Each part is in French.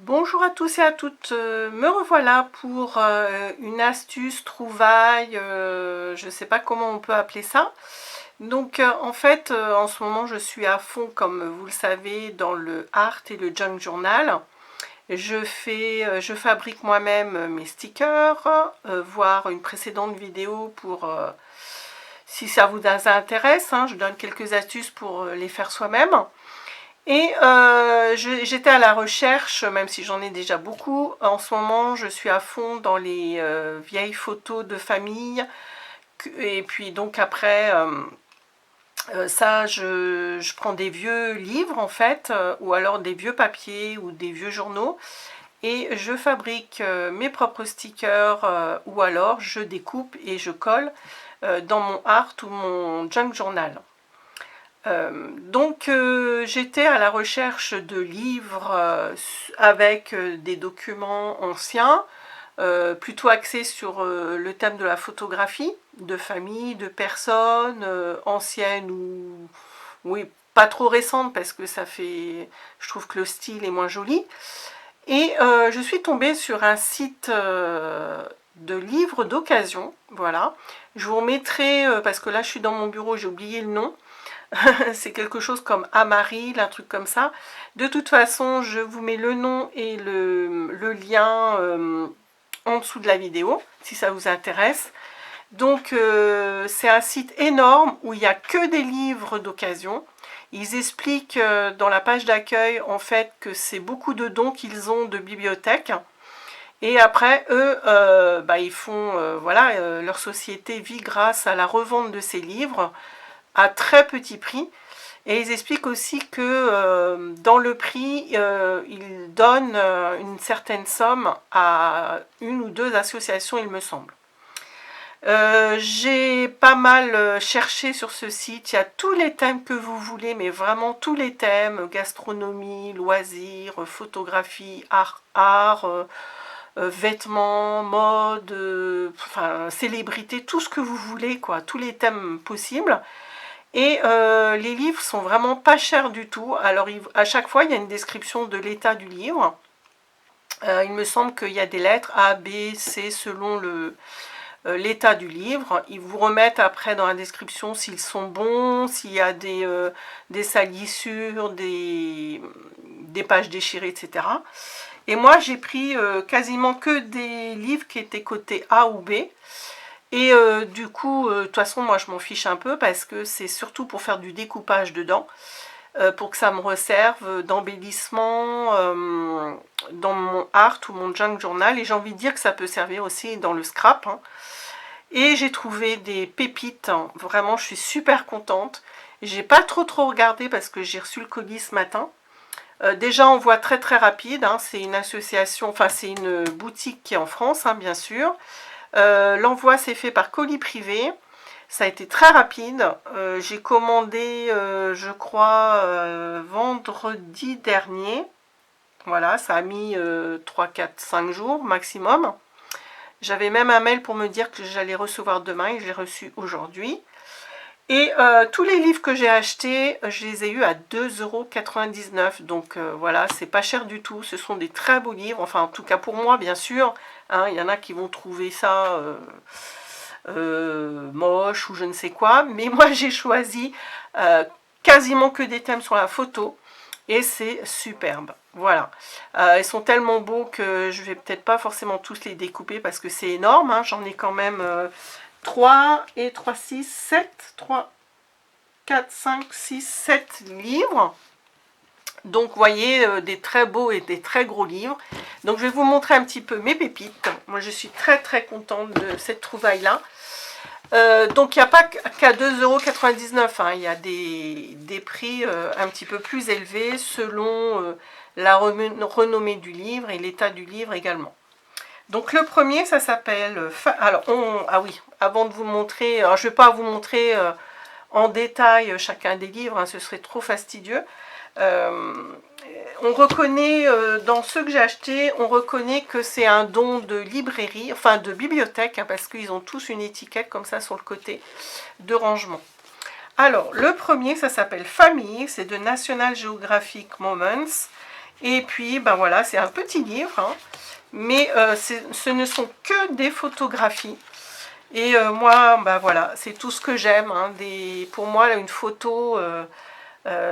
Bonjour à tous et à toutes, me revoilà pour une astuce, trouvaille, je ne sais pas comment on peut appeler ça. Donc en fait, en ce moment je suis à fond, comme vous le savez, dans le art et le junk journal. Je fabrique moi-même mes stickers, voir une précédente vidéo pour, si ça vous intéresse, hein, je donne quelques astuces pour les faire soi-même. Et j'étais à la recherche, même si j'en ai déjà beaucoup. En ce moment, je suis à fond dans les vieilles photos de famille. Et puis donc après, je prends des vieux livres en fait, ou alors des vieux papiers ou des vieux journaux. Et je fabrique mes propres stickers, ou alors je découpe et je colle dans mon art ou mon junk journal. J'étais à la recherche de livres avec des documents anciens, plutôt axés sur le thème de la photographie, de famille, de personnes anciennes ou oui, pas trop récentes parce que je trouve que le style est moins joli. Et je suis tombée sur un site de livres d'occasion, voilà. Je vous remettrai, parce que là je suis dans mon bureau, j'ai oublié le nom. C'est quelque chose comme Amaril, un truc comme ça. De toute façon, je vous mets le nom et le lien en dessous de la vidéo, si ça vous intéresse. Donc, c'est un site énorme où il n'y a que des livres d'occasion. Ils expliquent dans la page d'accueil, en fait, que c'est beaucoup de dons qu'ils ont de bibliothèques. Et après, eux, ils font, voilà, leur société vit grâce à la revente de ces livres à très petit prix. Et ils expliquent aussi que dans le prix, ils donnent une certaine somme à une ou deux associations, il me semble. J'ai pas mal cherché sur ce site, il y a tous les thèmes que vous voulez, mais vraiment tous les thèmes, gastronomie, loisirs, photographie, art, vêtements, mode, enfin, célébrité, tout ce que vous voulez, quoi, tous les thèmes possibles. Et les livres sont vraiment pas chers du tout. Alors à chaque fois, il y a une description de l'état du livre. Il me semble qu'il y a des lettres A, B, C selon l'état du livre. Ils vous remettent après dans la description s'ils sont bons, s'il y a des salissures, des pages déchirées, etc. Et moi, j'ai pris quasiment que des livres qui étaient cotés A ou B. Et du coup, de toute façon, moi je m'en fiche un peu parce que c'est surtout pour faire du découpage dedans, pour que ça me resserve d'embellissement dans mon art ou mon junk journal. Et j'ai envie de dire que ça peut servir aussi dans le scrap, hein. Et j'ai trouvé des pépites, hein. Vraiment, je suis super contente. J'ai pas trop regardé parce que j'ai reçu le colis ce matin. Déjà, on voit très rapide, hein. C'est une association, enfin c'est une boutique qui est en France, hein, bien sûr. L'envoi s'est fait par colis privé. Ça a été très rapide. J'ai commandé, je crois, vendredi dernier. Voilà, ça a mis 3, 4, 5 jours maximum. J'avais même un mail pour me dire que j'allais recevoir demain et j'ai reçu aujourd'hui. Et tous les livres que j'ai achetés, je les ai eus à 2,99 €. Donc voilà, c'est pas cher du tout. Ce sont des très beaux livres. Enfin, en tout cas pour moi, bien sûr. Hein, il y en a qui vont trouver ça moche ou je ne sais quoi. Mais moi, j'ai choisi quasiment que des thèmes sur la photo. Et c'est superbe. Voilà. Ils sont tellement beaux que je vais peut-être pas forcément tous les découper parce que c'est énorme, hein. J'en ai quand même 3 et 3, 6, 7, 3, 4, 5, 6, 7 livres. Donc, vous voyez, des très beaux et des très gros livres. Donc, je vais vous montrer un petit peu mes pépites. Moi, je suis très contente de cette trouvaille-là. Donc, il n'y a pas qu'à 2,99 €, hein. Il y a des prix un petit peu plus élevés selon la renommée du livre et l'état du livre également. Donc le premier, ça s'appelle... Alors, ah oui, avant de vous montrer... Alors, je ne vais pas vous montrer en détail chacun des livres, hein, ce serait trop fastidieux. On reconnaît, dans ceux que j'ai achetés, on reconnaît que c'est un don de librairie, enfin de bibliothèque, hein, parce qu'ils ont tous une étiquette comme ça sur le côté de rangement. Alors, le premier, ça s'appelle Famille, c'est de National Geographic Moments. Et puis, ben voilà, c'est un petit livre, hein, mais ce ne sont que des photographies. Et moi, ben voilà, c'est tout ce que j'aime. Hein, pour moi, là, une photo,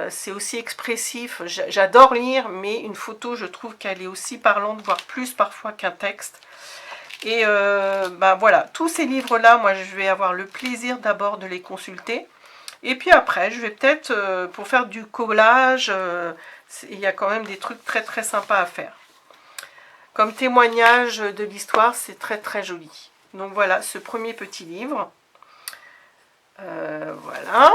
c'est aussi expressif. J'adore lire, mais une photo, je trouve qu'elle est aussi parlante, voire plus parfois qu'un texte. Et ben voilà, tous ces livres-là, moi, je vais avoir le plaisir d'abord de les consulter. Et puis après, je vais peut-être, pour faire du collage, il y a quand même des trucs très très sympas à faire. Comme témoignage de l'histoire, c'est très très joli. Donc voilà, ce premier petit livre. Voilà.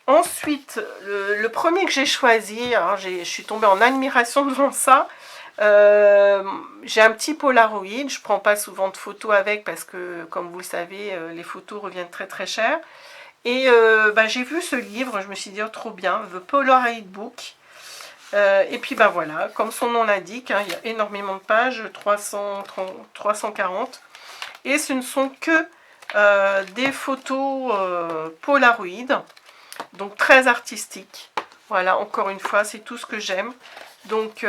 Ensuite, le premier que j'ai choisi, alors je suis tombée en admiration devant ça. J'ai un petit Polaroid, je ne prends pas souvent de photos avec parce que, comme vous le savez, les photos reviennent très très cher. Et bah, j'ai vu ce livre, je me suis dit oh, trop bien, The Polaroid Book. Et puis ben voilà, comme son nom l'indique, hein, il y a énormément de pages, 340. Et ce ne sont que des photos Polaroid, donc très artistiques. Voilà, encore une fois, c'est tout ce que j'aime. Donc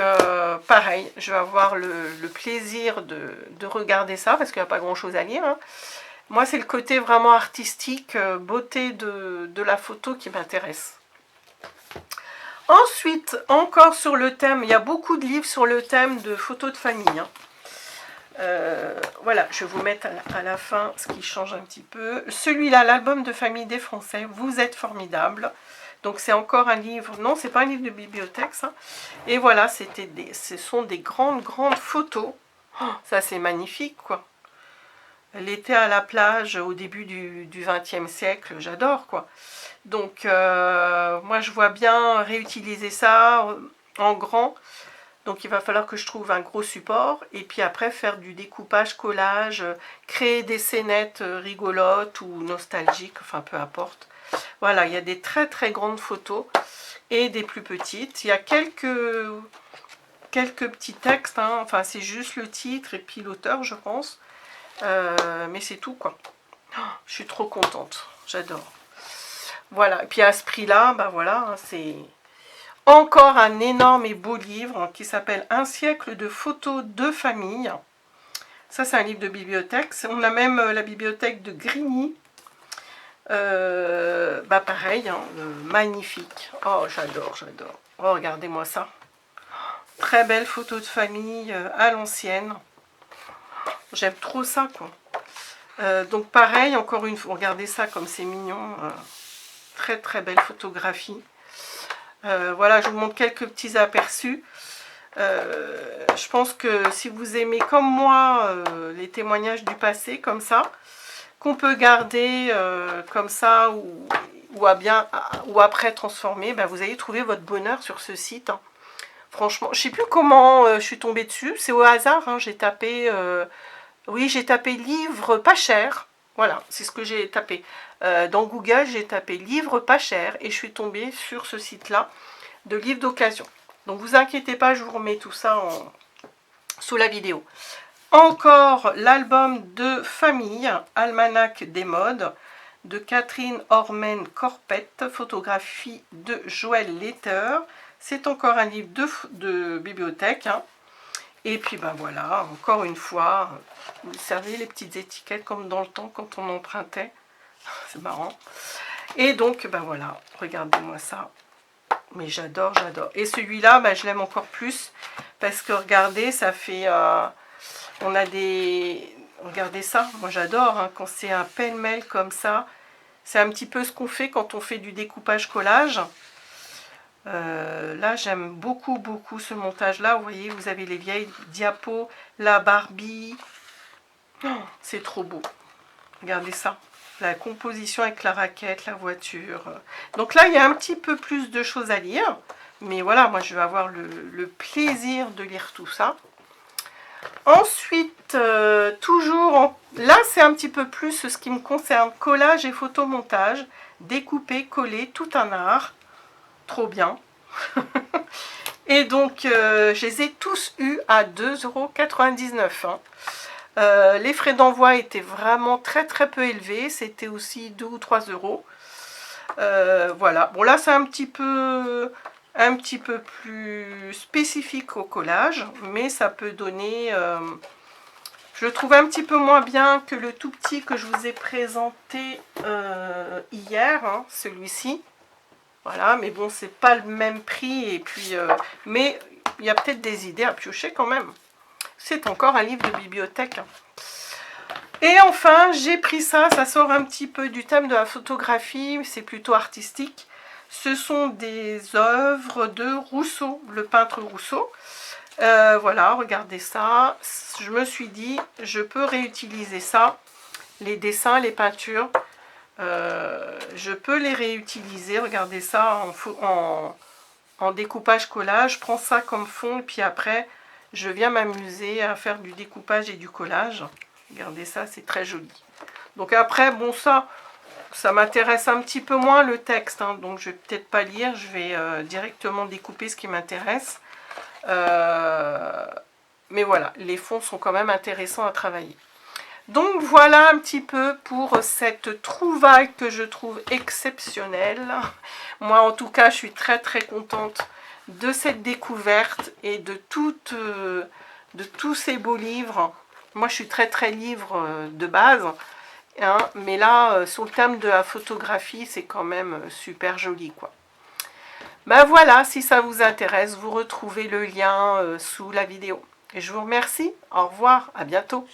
pareil, je vais avoir le plaisir de regarder ça, parce qu'il n'y a pas grand chose à lire. Hein. Moi, c'est le côté vraiment artistique, beauté de la photo qui m'intéresse. Ensuite, encore sur le thème, il y a beaucoup de livres sur le thème de photos de famille. Hein. Voilà, je vais vous mettre à la fin ce qui change un petit peu. Celui-là, l'album de famille des Français, vous êtes formidables. Donc c'est encore un livre, non, c'est pas un livre de bibliothèque, ça. Et voilà, ce sont des grandes photos. Oh, ça, c'est magnifique, quoi. L'été à la plage au début du XXe siècle, j'adore, quoi. Donc, moi, je vois bien réutiliser ça en grand. Donc, il va falloir que je trouve un gros support. Et puis après, faire du découpage, collage, créer des scénettes rigolotes ou nostalgiques, enfin, peu importe. Voilà, il y a des très, très grandes photos et des plus petites. Il y a quelques petits textes, hein. Enfin, c'est juste le titre et puis l'auteur, je pense. Mais c'est tout, quoi. Oh, je suis trop contente. J'adore. Voilà, et puis à ce prix-là, ben voilà, c'est encore un énorme et beau livre qui s'appelle Un siècle de photos de famille. Ça, c'est un livre de bibliothèque. On a même la bibliothèque de Grigny. Bah pareil, hein, magnifique. Oh, j'adore, j'adore. Oh, regardez-moi ça. Très belle photo de famille à l'ancienne. J'aime trop ça, quoi. Donc pareil, encore une fois, regardez ça comme c'est mignon. Très très belle photographie. Voilà, je vous montre quelques petits aperçus. Je pense que si vous aimez comme moi les témoignages du passé, comme ça, qu'on peut garder comme ça ou après transformer, ben vous allez trouver votre bonheur sur ce site. Hein. Franchement, je ne sais plus comment je suis tombée dessus, c'est au hasard, hein, j'ai tapé, oui, j'ai tapé livre pas cher, voilà, c'est ce que j'ai tapé. Dans Google, j'ai tapé livre pas cher et je suis tombée sur ce site-là de livres d'occasion. Donc vous inquiétez pas, je vous remets tout ça sous la vidéo. Encore l'album de famille, Almanach des modes, de Catherine Ormen-Corpette, photographie de Joël Letter. C'est encore un livre de bibliothèque. Hein. Et puis ben voilà, encore une fois, vous savez les petites étiquettes comme dans le temps quand on empruntait. C'est marrant. Et donc ben voilà, regardez-moi ça. Mais j'adore, j'adore. Et celui-là, ben, je l'aime encore plus parce que regardez, ça fait... on a des... Regardez ça, moi j'adore hein, quand c'est un pêle-mêle comme ça. C'est un petit peu ce qu'on fait quand on fait du découpage-collage. Là, j'aime beaucoup, beaucoup ce montage-là. Vous voyez, vous avez les vieilles diapos, la Barbie. Oh, c'est trop beau. Regardez ça. La composition avec la raquette, la voiture. Donc là, il y a un petit peu plus de choses à lire. Mais voilà, moi, je vais avoir le plaisir de lire tout ça. Ensuite, toujours, là, c'est un petit peu plus ce qui me concerne. Collage et photomontage. Découper, coller, tout un art. Trop bien. Et donc, je les ai tous eus à 2,99 €. Hein. Les frais d'envoi étaient vraiment très très peu élevés. C'était aussi 2 ou 3 €. Voilà. Bon, là, c'est un petit peu un petit peu plus spécifique au collage, mais ça peut donner... je le trouve un petit peu moins bien que le tout petit que je vous ai présenté hier, hein, celui-ci. Voilà, mais bon, c'est pas le même prix, et puis... mais il y a peut-être des idées à piocher quand même. C'est encore un livre de bibliothèque. Et enfin, j'ai pris ça, ça sort un petit peu du thème de la photographie, c'est plutôt artistique. Ce sont des œuvres de Rousseau, le peintre Rousseau. Voilà, regardez ça. Je me suis dit, je peux réutiliser ça. Les dessins, les peintures, je peux les réutiliser. Regardez ça en découpage collage. Je prends ça comme fond et puis après, je viens m'amuser à faire du découpage et du collage. Regardez ça, c'est très joli. Donc après, bon, ça m'intéresse un petit peu moins le texte, hein, donc je vais peut-être pas lire, je vais directement découper ce qui m'intéresse. Mais voilà, les fonds sont quand même intéressants à travailler. Donc voilà un petit peu pour cette trouvaille que je trouve exceptionnelle. Moi en tout cas, je suis très très contente de cette découverte et de tous ces beaux livres. Moi je suis très très livre de base, hein, mais là sur le thème de la photographie, c'est quand même super joli quoi. Ben voilà, si ça vous intéresse, vous retrouvez le lien sous la vidéo. Et je vous remercie, au revoir, à bientôt.